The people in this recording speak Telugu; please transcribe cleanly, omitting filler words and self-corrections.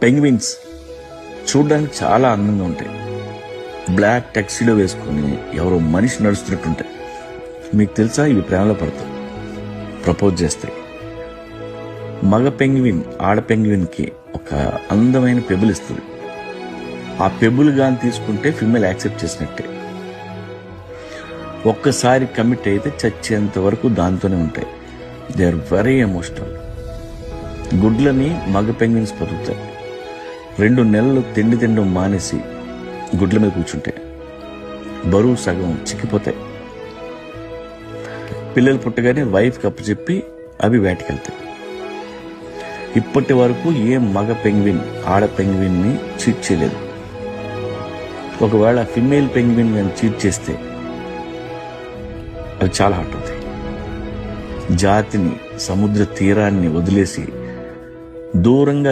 పెంగ్విన్స్ చూడడానికి చాలా అందంగా ఉంటాయి. బ్లాక్ టెక్సీలో వేసుకుని ఎవరో మనిషి నడుస్తున్నట్టుంటాయి. మీకు తెలుసా, ఇవి ప్రేమలో పడతాయి, ప్రపోజ్ చేస్తాయి. మగ పెంగ్విన్ ఆడ పెంగ్విన్కి ఒక అందమైన పెబుల్ ఇస్తుంది. ఆ పెబుల్ గాని తీసుకుంటే ఫిమేల్ యాక్సెప్ట్ చేసినట్టే. ఒక్కసారి కమిట్ అయితే చచ్చేంత వరకు దాంతోనే ఉంటాయి. They are very emotional. గుడ్లని మగ పెంగ్విన్స్ బతుకుతాయి. 2 నెలలు తిండి తినడం మానేసి గుడ్ల మీద కూర్చుంటాయి. బరువు సగం చిక్కిపోతాయి. పిల్లలు పుట్టగానే వైఫ్కి అప్పచెప్పి అవి వేటకెళ్తాయి. ఇప్పటి వరకు ఏ మగ పెంగ్విన్ ఆడ పెంగ్విన్ని చీట్ చేయలేదు. ఒకవేళ ఫిమేల్ పెంగ్విన్ కానీ చీట్ చేస్తే అవి చాలా హాట్ అవుతాయి. జాతిని, సముద్ర తీరాన్ని వదిలేసి దూరంగా